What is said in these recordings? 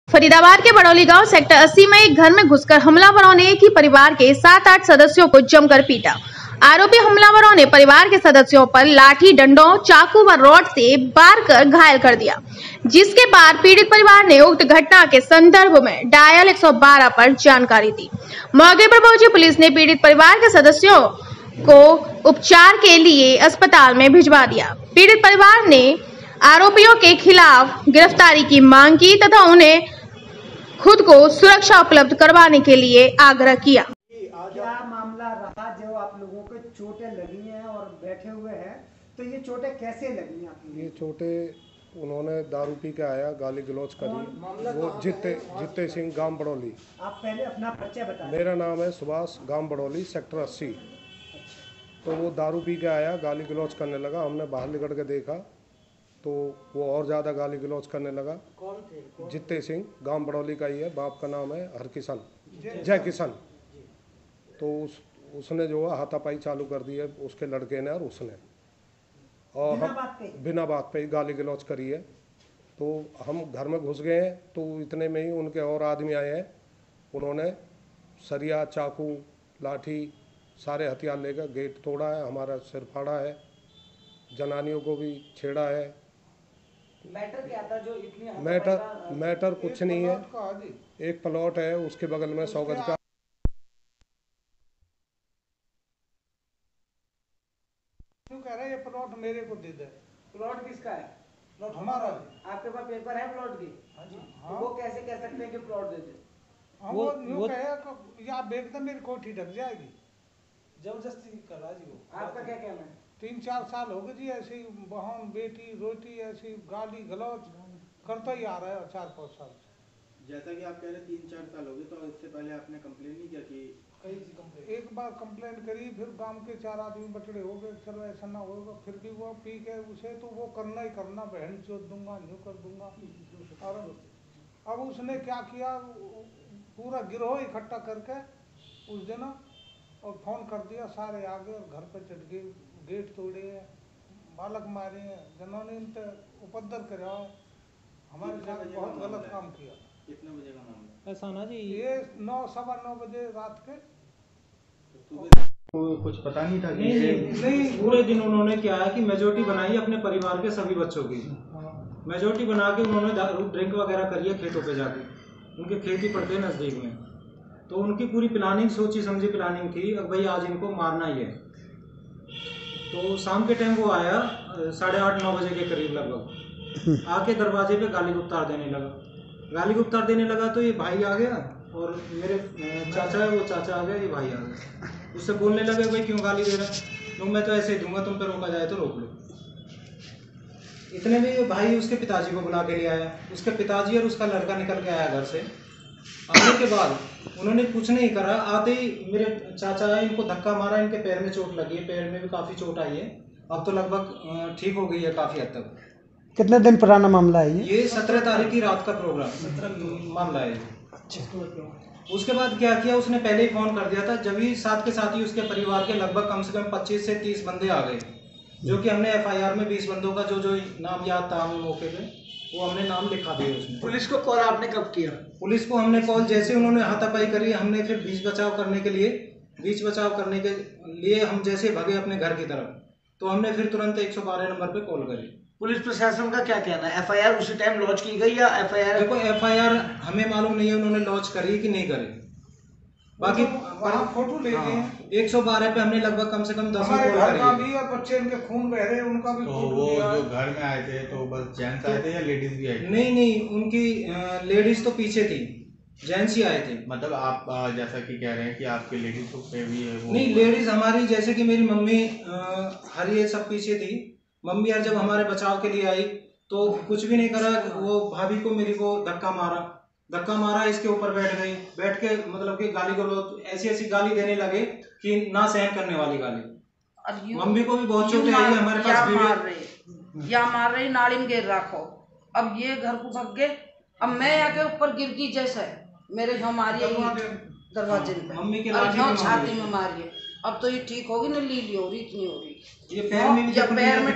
फरीदाबाद के बड़ौली गांव सेक्टर 80 में एक घर में घुसकर हमलावरों ने एक ही परिवार के 7-8 सदस्यों को जमकर पीटा। आरोपी हमलावरों ने परिवार के सदस्यों पर लाठी, डंडों, चाकू व रॉड से वार कर घायल कर दिया, जिसके बाद पीड़ित परिवार ने उक्त घटना के संदर्भ में डायल 112 पर जानकारी दी। मौके पर पहुंची पुलिस ने पीड़ित परिवार के सदस्यों को उपचार के लिए अस्पताल में भिजवा दिया। पीड़ित परिवार ने आरोपियों के खिलाफ गिरफ्तारी की मांग की तथा उन्हें खुद को सुरक्षा उपलब्ध करवाने के लिए आग्रह किया। क्या मामला रहा जो आप लोगों को चोटें लगी हैं और बैठे हुए हैं, तो ये चोटें कैसे लगी आपको? ये चोटें उन्होंने दारू पी के आया, गाली गलौज करी। वो जित्ते सिंह, गांव बड़ौली। आप पहले अपना परिचय बताएं। मेरा नाम है सुभाष, गांव बड़ौली, सेक्टर 80। तो वो दारू पी के आया, गाली गलौज करने लगा। हमने बाहर निकल के देखा तो वो और ज़्यादा गाली गलौज करने लगा। कौन थे? जित्ते सिंह, गांव बड़ौली का ही है। बाप का नाम है हरकिशन, जय किशन। तो उसने जो है हाथापाई चालू कर दी है उसके लड़के ने और उसने, और बिना बात पे ही गाली गलौज करी है। तो हम घर में घुस गए हैं तो इतने में ही उनके और आदमी आए हैं। उन्होंने सरिया, चाकू, लाठी, सारे हथियार लेकर गेट तोड़ा है, हमारा सिर फाड़ा है, जनानियों को भी छेड़ा है। मैटर क्या था जो इतनी मैटर कुछ नहीं है। एक प्लॉट है उसके बगल में 100 गज का। क्यों कह रहा है ये प्लॉट मेरे को दे दे? प्लॉट किसका है? प्लॉट हमारा है। आपके पास पेपर है प्लॉट की? हाँ जी। तो वो कैसे कह सकते हैं कि प्लॉट दे दे? वो यूं कहे कि आप बेचते मेरी कोठी ढक जाएगी। जबरदस्ती कर रहा जी वो। आपका क्या कहना है? 3-4 साल हो गए जी ऐसे ही बहन बेटी रोटी ऐसी गाली गलौज करता ही आ रहा है 4-5 साल से। जैसा कि आप कह रहे 3-4 साल हो गए, तो इससे पहले आपने कंप्लेन नहीं किया कि एक बार कंप्लेन करी, फिर गांव के 4 आदमी बटड़े हो गए, चलो ऐसा ना होगा, फिर भी वो पी के उसे तो वो करना ही करना, बहन चोद दूंगा, न्यू कर दूंगा। और अब उसने क्या किया, पूरा गिरोह इकट्ठा करके उस दिन और फोन कर दिया, सारे आ गए और घर पे चढ़ गए, गेट तोड़े हैं, बालक मारे हैं, जिन्होंने इन पर उपद्रव करा है, हमारे साथ बहुत गलत काम किया। कितने बजे का मामला ऐसा ना जी? ये 9-9:15 बजे रात के। तो कुछ पता नहीं था? नहीं, पूरे दिन उन्होंने क्या है कि मेजोरिटी बनाई अपने परिवार के सभी बच्चों की। मेजोरिटी बना के उन्होंने ड्रिंक वगैरह करी है खेतों पे जाके, उनके खेत ही पड़ते हैं नज़दीक में। तो उनकी पूरी प्लानिंग, सोची समझी प्लानिंग थी, अब भाई आज इनको मारना ही है। तो शाम के टाइम वो आया 8:30-9 बजे के करीब लगभग, आके दरवाजे पे गाली गुप्तार देने लगा। तो ये भाई आ गया और मेरे चाचा है, वो चाचा आ गया, ये भाई आ गया। उससे बोलने लगे, भाई क्यों गाली दे रहा है? तो मैं तो ऐसे ही दूंगा, तुम पे रोका जाए तो रोक लो। इतने में भाई उसके पिताजी को बुला के ले आया। उसके पिताजी और उसका लड़का निकल के आया घर से। आने के बाद उन्होंने कुछ नहीं करा, आते ही मेरे चाचा है, इनको धक्का मारा, इनके पैर में चोट लगी है, पैर में भी काफ़ी चोट आई है। अब तो लगभग ठीक हो गई है काफ़ी हद तक। कितने दिन पुराना मामला है ये 17 तारीख की रात का प्रोग्राम, 17 मामला है। उसके बाद क्या किया, उसने पहले ही फोन कर दिया था। जब ही साथ के साथ ही उसके परिवार के लगभग कम से कम 25 से 30 बंदे आ गए, जो कि हमने FIR में 20 बंदों का जो नाम याद था हमें मौके पे, वो हमने नाम लिखा दिए उसमें। पुलिस को कॉल आपने कब किया? पुलिस को हमने कॉल जैसे उन्होंने हाथापाई करी, हमने फिर बीच बचाव करने के लिए हम जैसे भागे अपने घर की तरफ, तो हमने फिर तुरंत 112 नंबर पे कॉल करी। पुलिस प्रशासन का क्या कहना है? FIR उसी टाइम लॉन्च की गई या FIR? देखो, FIR हमें मालूम नहीं है उन्होंने लॉन्च करी कि नहीं करी। बाकी फोटो ले गए हैं। 112 पे हमने लगभग कम से कम 10 कॉल करी है। बच्चे इनके खून बह रहे हैं, उनका भी। तो वो जो घर में आए थे तो बस जेंट्स आए थे या लेडीज भी आई थी? नहीं, उनकी लेडीज तो पीछे थी, जेंट्स ही आए थे। मतलब आप जैसा कि कह रहे हैं कि आपके लेडीज पे भी है वो? नहीं, लेडीज हमारी, जैसे कि मेरी मम्मी हरी ये सब पीछे थी। मम्मी यार जब हमारे बचाव के लिए आई तो कुछ भी नहीं करा, वो भाभी को मेरी को धक्का मारा, इसके ऊपर बैठ के मतलब कि गाली गलौज ऐसी गाली देने लगे कि ना सहन करने वाली गाली। मम्मी को भी बहुत चोटें आई है, हमारे पास मार रहे नाली में गिर रखो। अब ये घर को भाग गए, अब मैं आके ऊपर गिर गई, जैसे मेरे यहाँ मारिए दरवाजे में, मम्मी के छाती में मारिए। अब तो ये ठीक होगी ना, लीली हो रही, इतनी हो रही, ये पैर में पैर में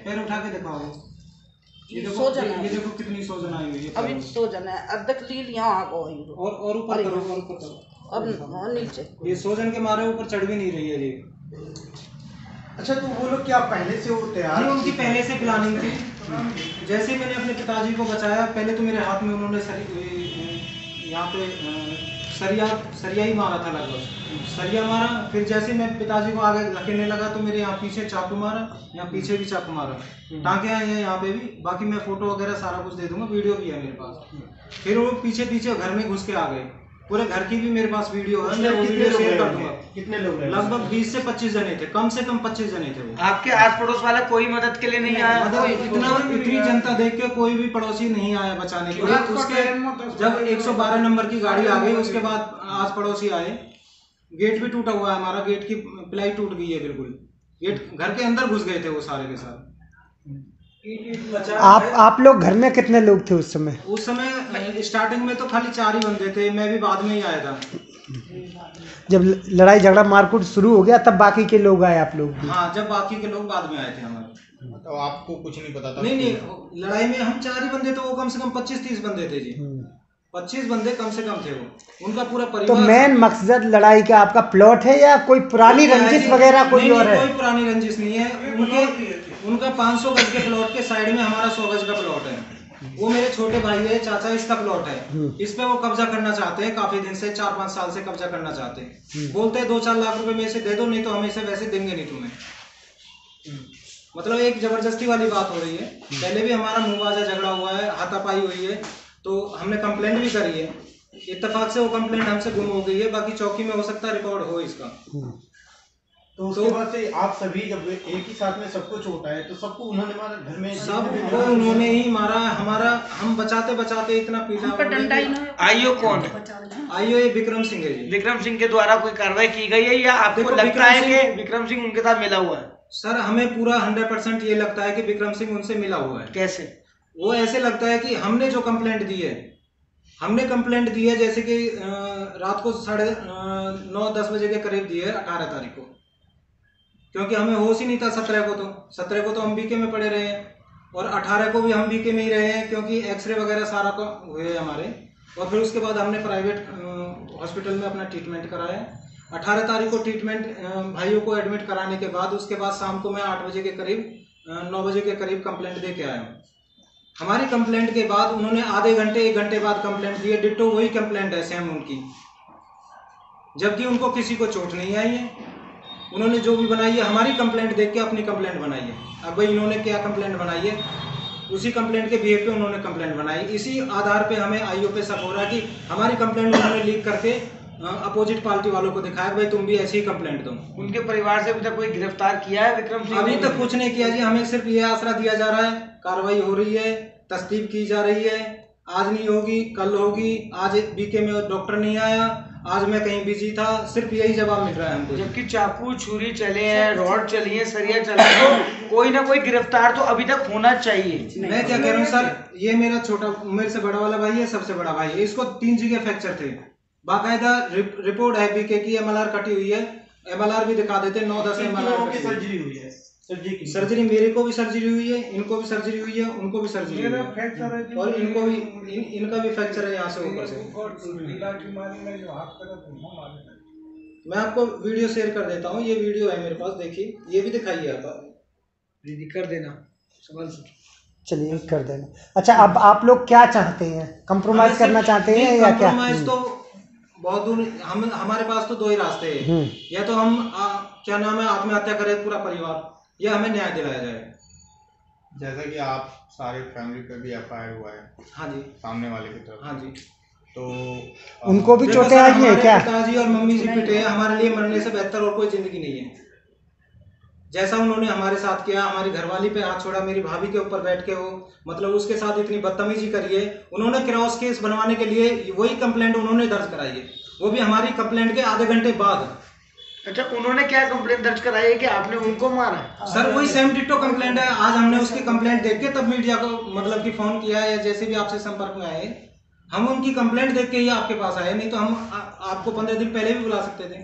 पैर उठा के दिखाओ। ये देखो, सोजन है। ये देखो कितनी सोजन आई हुई है। अभी सोजन है, अर्धक लील यहाँ आ गई। और ऊपर करो, और ऊपर करो। अब नीचे ये सोजन के मारे ऊपर चढ़ भी नहीं रही है ये। अच्छा, तो वो लोग क्या पहले से वो तैयार? हाँ, उनकी पहले से प्लानिंग थी। जैसे मैंने अपने पिताजी को बचाया, पहले तो मेरे हाथ में उन्होंने यहाँ पे सरिया ही मारा था, लगभग सरिया मारा। फिर जैसे मैं पिताजी को आगे धकेलने लगा तो मेरे यहाँ पीछे चाकू मारा, यहाँ पीछे भी चाकू मारा, टाँके आए हैं यहाँ पे भी। बाकी मैं फोटो वगैरह सारा कुछ दे दूंगा, वीडियो भी है मेरे पास। फिर वो पीछे पीछे घर में घुस के आ गए, पूरे घर की भी मेरे पास वीडियो है, मैं वो वीडियो शेयर कर दूंगा। कितने लोग? लगभग 20 से 25 जने थे, कम से कम 25 जने थे वो। आपके आस पड़ोस वाला कोई मदद के लिए नहीं आया? इतनी जनता देख के कोई भी पड़ोसी नहीं आया बचाने के लिए। उसके जब 112 नंबर की गाड़ी आ गई, उसके बाद आस पड़ोसी आए। गेट भी टूटा हुआ है हमारा, गेट की प्लाई टूट गई है बिल्कुल। गेट घर के अंदर घुस गए थे वो सारे के सारे। आप लोग घर में कितने लोग थे उस समय? उस समय स्टार्टिंग में तो खाली 4 ही बंदे थे, मैं भी बाद में ही आया था। जब लड़ाई झगड़ा मारकूट शुरू हो गया तब बाकी के लोग आए, आप लोग? हाँ, जब बाकी के लोग बाद में आए थे हमारे। तो आपको कुछ नहीं पता था? नहीं, लड़ाई में हम 4 ही बंदे थे, वो कम से कम 25-30 बंदे थे जी। 25 बंदे कम से कम थे वो, उनका पूरा परिवार। तो मेन मकसद लड़ाई का आपका प्लॉट है या कोई पुरानी रंजिश वगैरह कोई और है? कोई पुरानी रंजिश नहीं है। उनका 500 गज के प्लॉट के साइड में हमारा 100 गज का प्लॉट है। वो मेरे छोटे भाई है, चाचा, इसका प्लॉट है। इस पे वो कब्जा करना चाहते हैं काफी दिन से, 4-5 साल से कब्जा करना चाहते हैं। बोलते हैं 2-4 लाख रुपए में से दे दो, नहीं तो हम इसे वैसे देंगे नहीं तुम्हें। मतलब एक जबरदस्ती वाली बात हो रही है। पहले भी हमारा मुआवजा झगड़ा हुआ है, हाथापाई हुई है, तो हमने कंप्लेंट भी करी है। इत्तेफाक से वो कंप्लेंट हमसे गुम हो गई है, बाकी चौकी में हो सकता है रिकॉर्ड हो इसका। तो उसके बाद से आप सभी जब एक ही साथ में सबको चोट आए तो सबको उन्होंने मारा घर में? सबको उन्होंने ही मारा हमारा। हम बचाते बचाते इतना पीटा। आईओ कौन है? आईओ ये विक्रम सिंह है जी। विक्रम सिंह के द्वारा कोई कार्रवाई की गई है या आपको लगता है कि विक्रम सिंह उनके साथ मिला हुआ है? सर, हमें पूरा 100% ये लगता है कि विक्रम सिंह उनसे मिला हुआ है। कैसे? वो ऐसे लगता है कि हमने जो कंप्लेंट दी है, जैसे कि रात को 9:30-10 बजे के करीब दी है 18 तारीख को, क्योंकि हमें होश ही नहीं था। 17 को तो हम बीके में पड़े रहे हैं और 18 को भी हम बीके में ही रहे हैं, क्योंकि एक्सरे वगैरह सारा को हुए हमारे। और फिर उसके बाद हमने प्राइवेट हॉस्पिटल में अपना ट्रीटमेंट कराया। 18 तारीख को ट्रीटमेंट भाइयों को एडमिट कराने के बाद उसके बाद शाम को मैं 8 बजे के करीब 9 बजे के करीब कंप्लेंट दे के आया हूँ। हमारी कंप्लेंट के बाद उन्होंने आधे घंटे 1 घंटे बाद कंप्लेंट दी है, डिट्टो वही कंप्लेंट है सेम उनकी, जबकि उनको किसी को चोट नहीं आई है। उन्होंने जो भी बनाई है हमारी कंप्लेंट देख के अपनी कंप्लेंट बनाई है। अब भाई इन्होंने क्या कंप्लेंट बनाई है, उसी कंप्लेंट के बेस पे उन्होंने कंप्लेंट बनाई। इसी आधार पे हमें आईओ पे शक हो रहा है कि हमारी कंप्लेंट उन्होंने लीक करके अपोजिट पार्टी वालों को दिखाया, भाई तुम भी ऐसी ही कंप्लेंट दो। उनके परिवार से अभी तक कोई गिरफ्तार किया है विक्रम सिंह? अभी तक कुछ नहीं किया जी, हमें सिर्फ ये आसरा दिया जा रहा है, कार्रवाई हो रही है, तस्दीक की जा रही है, आज नहीं होगी कल होगी, आज बीके में डॉक्टर नहीं आया, आज मैं कहीं बिजी था, सिर्फ यही जवाब मिल रहा है हमको। जबकि चाकू छुरी चले हैं, रॉड चली है, सरिया चला है, तो कोई ना कोई गिरफ्तार तो अभी तक होना चाहिए। मैं क्या कह रहा हूँ सर, ये मेरा छोटा, मेरे से बड़ा वाला भाई है, सबसे बड़ा भाई है, इसको 3 जगह फ्रैक्चर थे, बाकायदा रिपोर्ट है बीके की, MLR कटी हुई है, MLR भी दिखा देते, 9-10 MLR की सर्जरी हुई है। सर्जरी मेरे को भी सर्जरी हुई है, इनको भी सर्जरी हुई है, उनको भी सर्जरी हुई है, और इनको भी इनका भी फ्रैक्चर है यहाँ से ऊपर से। मैं आपको वीडियो शेयर कर देता हूँ, ये वीडियो है मेरे पास, देखिए, ये भी दिखाइए आप दीदी कर देना सवाल। चलिए कर देना। अच्छा, अब आप लोग क्या चाहते हैं, कंप्रोमाइज करना चाहते हैं या क्या? कंप्रोमाइज तो बहुत दूर, हमारे पास तो 2 ही रास्ते हैं, या तो हम क्या नाम है आत्महत्या करें पूरा परिवार, या हमें न्याय दिलाया जाए। जैसा कि आप सारे फैमिली पे भी FIR हुआ है। हाँ जी, सामने वाले की तरफ। हाँ जी, तो उनको भी चोटें आई हैं क्या? पिताजी और मम्मी जी पिटे हैं, हमारे लिए मरने से बेहतर और कोई जिंदगी नहीं है। जैसा उन्होंने हमारे साथ किया, हमारी घरवाली पे हाथ छोड़ा, मेरी भाभी के ऊपर बैठ के वो मतलब उसके साथ इतनी बदतमीजी करी है। उन्होंने क्रॉस केस बनवाने के लिए वही कंप्लेंट उन्होंने दर्ज कराई है, वो भी हमारी कंप्लेंट के आधे घंटे बाद। अच्छा, उन्होंने क्या कंप्लेंट दर्ज कराई है कि आपने उनको मारा? सर वही सेम डिट्टो कंप्लेंट है। आज हमने उसकी कंप्लेंट देख के तब मीडिया को मतलब कि फोन किया है, जैसे भी आपसे संपर्क में आए, हम उनकी कंप्लेंट देख के ही आपके पास आए, नहीं तो हम आपको 15 दिन पहले भी बुला सकते थे।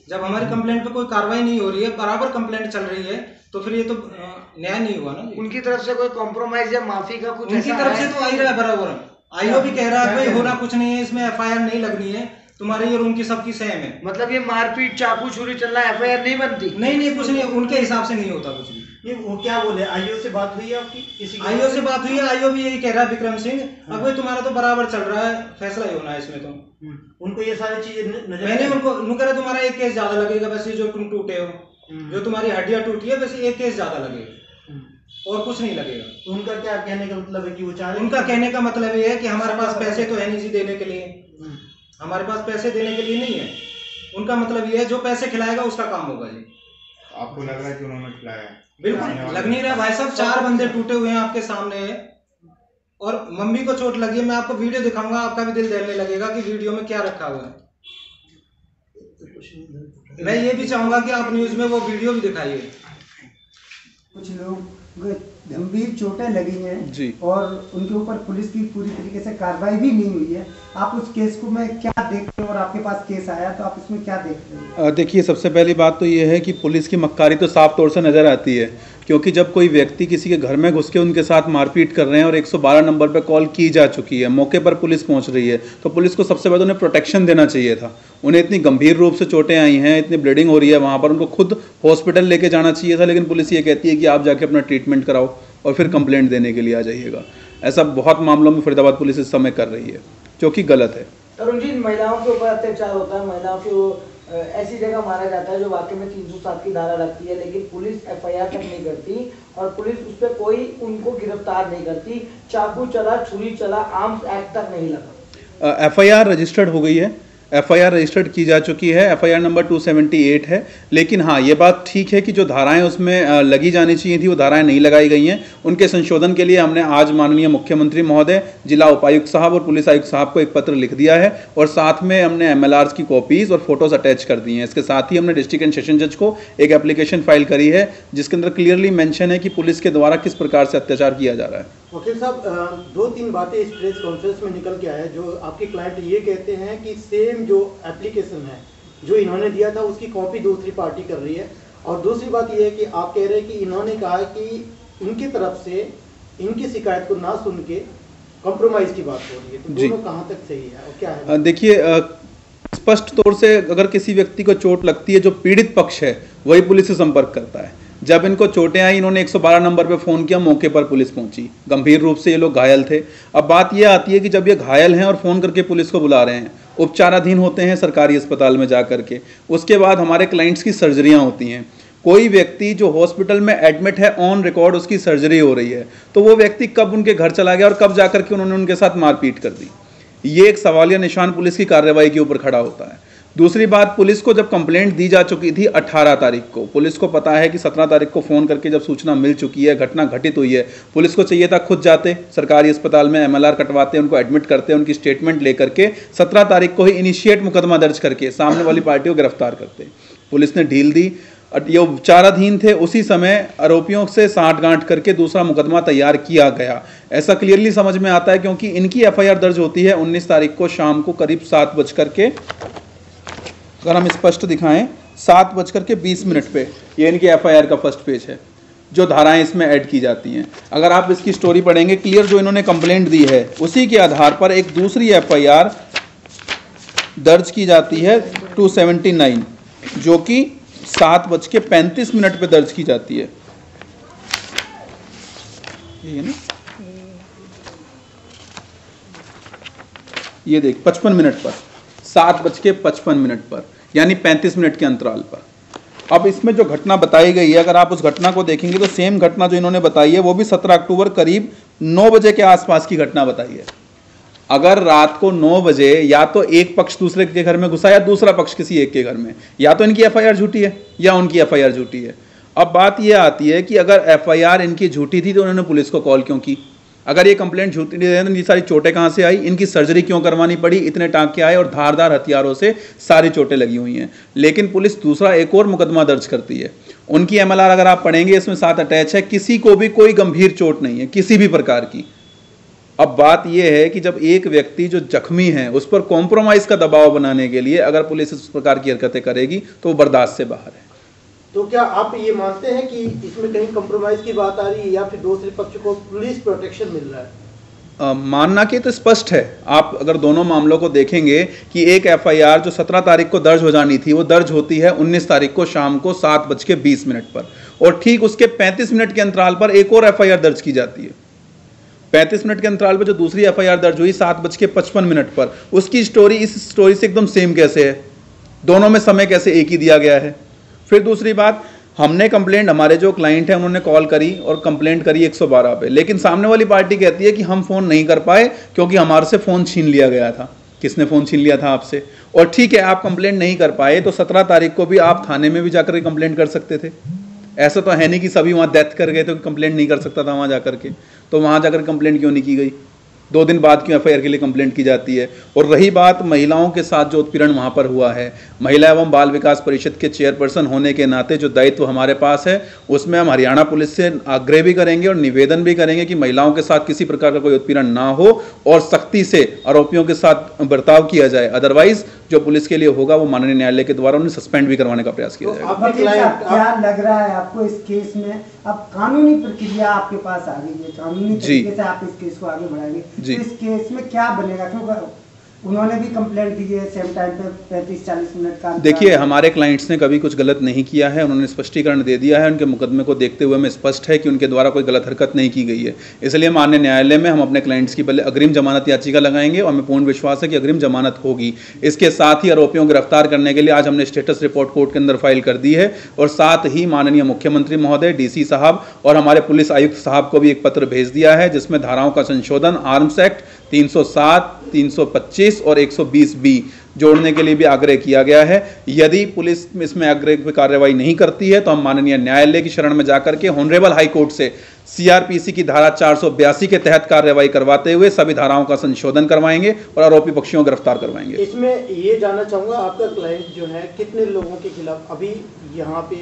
जब हमारी कंप्लेंट पे कोई कार्रवाई नहीं हो रही है, बराबर कंप्लेंट चल रही है, तो फिर ये तो न्याय नहीं हुआ ना। उनकी तरफ से कोई कॉम्प्रोमाइज या माफी का कुछ उनकी तरफ से तो आ ही रहा है बराबर। आईओ भी कह रहा है भाई होना कुछ नहीं है, इसमें एफआईआर नहीं लगनी है, तुम्हारी और उनकी सबकी सेम है। मतलब ये मारपीट चाकू छुरी चल रहा है, एफआईआर नहीं बनती? नहीं कुछ नहीं, उनके हिसाब से नहीं होता कुछ भी। ये वो क्या बोले, आईओ से बात हुई है आपकी? किसी आईओ से बात हुई है, आईओ भी यही कह रहा है विक्रम सिंह, अब भाई तुम्हारा तो बराबर चल रहा है, फैसला ही होना है इसमें। तो उनको ये सारी चीजें मैंने उनको कह रहा तुम्हारा एक केस ज्यादा लगेगा, वैसे जो तुम टूटे हो, जो तुम्हारी हड्डियां टूटी है, वैसे एक केस ज्यादा लगेगा और कुछ नहीं लगेगा। तो उनका क्या कहने का मतलब है कि वो चाह रहे? उनका कहने का मतलब ये है कि हमारे पास पैसे तो है नहीं जी देने के लिए, हमारे पास पैसे देने के लिए नहीं है। उनका मतलब ये है जो पैसे खिलाएगा उसका काम होगा जी। आपको लग रहा है कि उन्होंने खिलाया? बिल्कुल लग नहीं रहा भाई साहब, 4 बंदे टूटे हुए हैं आपके सामने है और मम्मी को चोट लगी है। मैं आपको वीडियो दिखाऊंगा, आपका भी दिल दहलने लगेगा कि वीडियो में क्या रखा हुआ है। मैं ये भी चाहूंगा कि आप न्यूज में वो वीडियो भी दिखाइए। कुछ लोग गंभीर चोटें लगी हैं जी, और उनके ऊपर पुलिस की पूरी तरीके से कार्रवाई भी नहीं हुई है। आप उस केस को मैं क्या देखते हैं और आपके पास केस आया तो आप इसमें क्या देखते हैं? देखिए, सबसे पहली बात तो ये है कि पुलिस की मक्कारी तो साफ तौर से नज़र आती है, क्योंकि जब कोई व्यक्ति किसी के घर में घुस के उनके साथ मारपीट कर रहे हैं और 112 नंबर पर कॉल की जा चुकी है, मौके पर पुलिस पहुंच रही है, तो पुलिस को सबसे पहले उन्हें प्रोटेक्शन देना चाहिए था। उन्हें इतनी गंभीर रूप से चोटें आई हैं, इतनी ब्लीडिंग हो रही है वहाँ पर, उनको खुद हॉस्पिटल लेके जाना चाहिए था, लेकिन पुलिस ये कहती है कि आप जाके अपना ट्रीटमेंट कराओ और फिर कंप्लेंट देने के लिए आ जाइएगा। ऐसा बहुत मामलों में फरीदाबाद पुलिस इस समय कर रही है, जो कि गलत है। तरुण जी, महिलाओं के ऊपर अत्याचार होता है, महिलाओं को ऐसी जगह मारा जाता है जो वाकई में 307 की धारा लगती है, लेकिन पुलिस एफआईआर तक नहीं करती और पुलिस उस पर कोई उनको गिरफ्तार नहीं करती। चाकू चला, छुरी चला, आर्म्स एक्ट तक नहीं लगा। एफआईआर रजिस्टर्ड हो गई है, एफआईआर रजिस्टर्ड की जा चुकी है, एफआईआर नंबर 278 है। लेकिन हाँ, ये बात ठीक है कि जो धाराएं उसमें लगी जानी चाहिए थी वो धाराएं नहीं लगाई गई हैं। उनके संशोधन के लिए हमने आज माननीय मुख्यमंत्री महोदय, जिला उपायुक्त साहब और पुलिस आयुक्त साहब को एक पत्र लिख दिया है और साथ में हमने MLRs की कॉपीज और फोटोज अटैच कर दी हैं। इसके साथ ही हमने डिस्ट्रिक्ट एंड सेशन जज को एक एप्लीकेशन फाइल करी है जिसके अंदर क्लियरली मेंशन है कि पुलिस के द्वारा किस प्रकार से अत्याचार किया जा रहा है। वकील साहब, 2-3 बातें इस प्रेस कॉन्फ्रेंस में निकल के आया है। जो आपके क्लाइंट ये कहते हैं कि सेम जो एप्लीकेशन है जो इन्होंने दिया था उसकी कॉपी दूसरी पार्टी कर रही है, और दूसरी बात ये है कि आप कह रहे हैं कि इन्होंने कहा कि इनकी तरफ से इनकी शिकायत को ना सुन के कॉम्प्रोमाइज की बात हो रही है। तो दोनों कहाँ तक सही है और क्या है? देखिए, स्पष्ट तौर से अगर किसी व्यक्ति को चोट लगती है, जो पीड़ित पक्ष है वही पुलिस से संपर्क करता है। जब इनको चोटें आई, इन्होंने 112 नंबर पे फ़ोन किया, मौके पर पुलिस पहुंची। गंभीर रूप से ये लोग घायल थे। अब बात ये आती है कि जब ये घायल हैं और फ़ोन करके पुलिस को बुला रहे हैं, उपचाराधीन होते हैं सरकारी अस्पताल में जा करके, उसके बाद हमारे क्लाइंट्स की सर्जरियाँ होती हैं। कोई व्यक्ति जो हॉस्पिटल में एडमिट है, ऑन रिकॉर्ड उसकी सर्जरी हो रही है, तो वो व्यक्ति कब उनके घर चला गया और कब जा करके उन्होंने उनके साथ मारपीट कर दी, ये एक सवालिया निशान पुलिस की कार्रवाई के ऊपर खड़ा होता है। दूसरी बात, पुलिस को जब कंप्लेंट दी जा चुकी थी 18 तारीख को, पुलिस को पता है कि 17 तारीख को फ़ोन करके जब सूचना मिल चुकी है, घटना घटित हुई है, पुलिस को चाहिए था खुद जाते सरकारी अस्पताल में MLR कटवाते, उनको एडमिट करते, उनकी स्टेटमेंट लेकर के 17 तारीख को ही इनिशिएट मुकदमा दर्ज करके सामने वाली पार्टी को गिरफ्तार करते। पुलिस ने ढील दी, ये उपचाराधीन थे, उसी समय आरोपियों से साठगांठ करके दूसरा मुकदमा तैयार किया गया। ऐसा क्लियरली समझ में आता है क्योंकि इनकी FIR दर्ज होती है 19 तारीख को शाम को करीब 7:20, अगर हम स्पष्ट दिखाएं 7:20 पे, ये इनकी FIR का फर्स्ट पेज है, जो धाराएं इसमें ऐड की जाती हैं। अगर आप इसकी स्टोरी पढ़ेंगे क्लियर, जो इन्होंने कंप्लेंट दी है उसी के आधार पर एक दूसरी FIR दर्ज की जाती है 279, जो कि 7:35 पे दर्ज की जाती है। ये ना, ये देख 55 मिनट पर, 7:55 पर, यानी 35 मिनट के अंतराल पर। अब इसमें जो घटना बताई गई है, अगर आप उस घटना को देखेंगे तो सेम घटना जो इन्होंने बताई है वो भी 17 अक्टूबर करीब 9 बजे के आसपास की घटना बताई है। अगर रात को 9 बजे या तो एक पक्ष दूसरे के घर में घुसा या दूसरा पक्ष किसी एक के घर में, या तो इनकी FIR झूठी है या उनकी FIR झूठी है। अब बात यह आती है कि अगर FIR इनकी झूठी थी तो उन्होंने पुलिस को कॉल क्यों की? अगर ये कंप्लेंट झूठी है तो ये सारी चोटें कहाँ से आई? इनकी सर्जरी क्यों करवानी पड़ी? इतने टांके आए और धारदार हथियारों से सारी चोटें लगी हुई हैं। लेकिन पुलिस दूसरा एक और मुकदमा दर्ज करती है। उनकी MLR अगर आप पढ़ेंगे इसमें साथ अटैच है, किसी को भी कोई गंभीर चोट नहीं है किसी भी प्रकार की। अब बात यह है कि जब एक व्यक्ति जो जख्मी है उस पर कॉम्प्रोमाइज का दबाव बनाने के लिए अगर पुलिस इस प्रकार की हरकतें करेगी तो वो बर्दाश्त से बाहर है। तो क्या आप ये मानते हैं कि इसमें कहीं कॉम्प्रोमाइज की बात आ रही है या फिर दूसरे पक्ष को पुलिस प्रोटेक्शन मिल रहा है? मानना कि तो स्पष्ट है। आप अगर दोनों मामलों को देखेंगे कि एक एफआईआर जो 17 तारीख को दर्ज हो जानी थी वो दर्ज होती है 19 तारीख को शाम को 7:20 पर, और ठीक उसके 35 मिनट के अंतराल पर एक और एफआईआर दर्ज की जाती है। 35 मिनट के अंतराल पर जो दूसरी एफआईआर दर्ज हुई 7:55 पर, उसकी स्टोरी इस स्टोरी से एकदम सेम कैसे है? दोनों में समय कैसे एक ही दिया गया है? फिर दूसरी बात, हमने कंप्लेंट, हमारे जो क्लाइंट है उन्होंने कॉल करी और कंप्लेंट करी 112 पे, लेकिन सामने वाली पार्टी कहती है कि हम फ़ोन नहीं कर पाए क्योंकि हमारे से फ़ोन छीन लिया गया था। किसने फ़ोन छीन लिया था आपसे? और ठीक है, आप कंप्लेंट नहीं कर पाए तो 17 तारीख को भी आप थाने में भी जाकर कंप्लेंट कर सकते थे। ऐसा तो है नहीं कि सभी वहाँ डेथ कर गए तो कंप्लेंट नहीं कर सकता था वहाँ जाकर के, तो वहाँ जाकर कंप्लेंट क्यों नहीं की गई? 2 दिन बाद क्यों एफआईआर के लिए कंप्लेंट की जाती है? और रही बात महिलाओं के साथ जो उत्पीड़न वहाँ पर हुआ है, महिला एवं बाल विकास परिषद के चेयरपर्सन होने के नाते जो दायित्व हमारे पास है उसमें हम हरियाणा पुलिस से आग्रह भी करेंगे और निवेदन भी करेंगे कि महिलाओं के साथ किसी प्रकार का कोई उत्पीड़न ना हो और सख्ती से आरोपियों के साथ बर्ताव किया जाए। अदरवाइज जो पुलिस के लिए होगा वो माननीय न्यायालय के द्वारा उन्हें सस्पेंड भी करवाने का प्रयास किया जाएगा। क्या लग रहा है आपको इस केस में अब कानूनी प्रक्रिया आपके पास आ गई है, कानूनी तरीके से आप इस केस को आगे बढ़ाएंगे, तो इस केस में क्या बनेगा? क्योंकि उन्होंने भी कंप्लेंट दी है सेम टाइम पे 35-40 मिनट का। देखिए, हमारे क्लाइंट्स ने कभी कुछ गलत नहीं किया है, उन्होंने स्पष्टीकरण दे दिया है। उनके मुकदमे को देखते हुए हमें स्पष्ट है कि उनके द्वारा कोई गलत हरकत नहीं की गई है। इसलिए माननीय न्यायालय में हम अपने क्लाइंट्स की पहले अग्रिम जमानत याचिका लगाएंगे और हमें पूर्ण विश्वास है कि अग्रिम जमानत होगी। इसके साथ ही आरोपियों को गिरफ्तार करने के लिए आज हमने स्टेटस रिपोर्ट कोर्ट के अंदर फाइल कर दी है और साथ ही माननीय मुख्यमंत्री महोदय, डीसी साहब और हमारे पुलिस आयुक्त साहब को भी एक पत्र भेज दिया है जिसमें धाराओं का संशोधन आर्म्स एक्ट 307, 325 और 120B जोड़ने के लिए भी आग्रह किया गया है। यदि पुलिस इसमें आग्रह कार्रवाई नहीं करती है तो हम माननीय न्यायालय की शरण में जाकर के ऑनरेबल हाई कोर्ट से सीआरपीसी की धारा 482 के तहत कार्रवाई करवाते हुए सभी धाराओं का संशोधन करवाएंगे और आरोपी पक्षियों को गिरफ्तार करवाएंगे। इसमें ये जानना चाहूंगा, आपका क्लाइंट जो है कितने लोगों के खिलाफ अभी यहाँ पे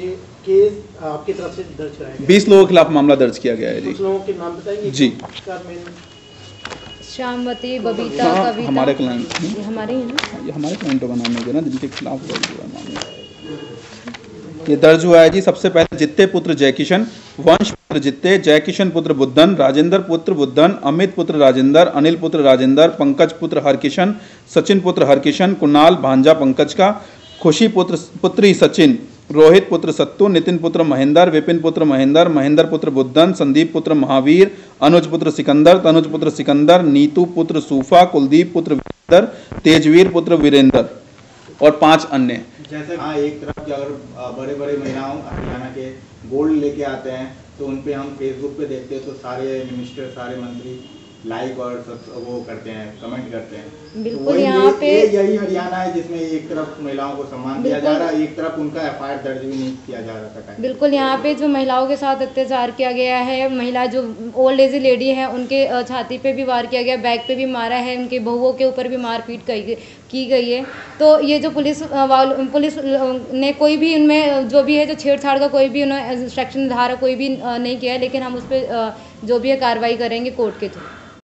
केस आपकी तरफ से दर्ज कराया गया? 20 लोगों के खिलाफ मामला दर्ज किया गया है जी। कुछ लोगों के नाम बताएंगे जी? श्यामवती, बबीता, कविता, हमारे क्लाइंट, हमारे ही ना, ये हमारे क्लाइंटों का नाम है ना जिनके खिलाफ दर्ज हुआ मामला। ये दर्ज हुआ है जी। सबसे पहले जित्ते पुत्र जयकिशन, वंश पुत्र जित्ते, जयकिशन पुत्र बुद्धन, राजेंद्र पुत्र बुद्धन, अमित पुत्र राजेंद्र, अनिल पुत्र राजेंद्र, पंकज पुत्र हरकिशन, सचिन पुत्र हरकिशन, कुणाल भांजा पंकज का, खुशी पुत्री सचिन, रोहित पुत्र सत्तू, नितिन पुत्र महेंद्र, विपिन पुत्र महेंद्र, महेंद्र पुत्र बुद्धन, संदीप पुत्र महावीर, अनुज पुत्र सिकंदर, तनुज पुत्र सिकंदर, नीतू पुत्र सूफा, कुलदीप पुत्र वीरेंद्र, तेजवीर पुत्र वीरेंद्र और 5 अन्य। जैसे हाँ, एक तरफ की अगर बड़े बड़े महिलाओं हरियाणा के गोल्ड लेके आते हैं तो उन पे हम फेसबुक पे देखते हैं तो सारे मिनिस्टर, सारे मंत्री लाइक और वो करते हैं, कमेंट करते हैं। बिल्कुल, तो यहाँ पे यही हरियाणा है जिसमें एक तरफ महिलाओं को सम्मान दिया जा रहा है, एक तरफ उनका एफआईआर दर्ज भी नहीं किया जा रहा था। बिल्कुल, यहाँ पे जो महिलाओं के साथ अत्याचार किया गया है, महिला जो ओल्ड एज लेडी है उनके छाती पे भी वार किया गया, बैक पे भी मारा है, उनके बहुओं के ऊपर भी मारपीट की गई है। तो ये जो पुलिस ने कोई भी उनमें जो भी है, जो छेड़छाड़ का कोई भी उन्होंने सेक्शन धारा कोई भी नहीं किया है, लेकिन हम उस पर जो भी है कार्रवाई करेंगे कोर्ट के थ्रू।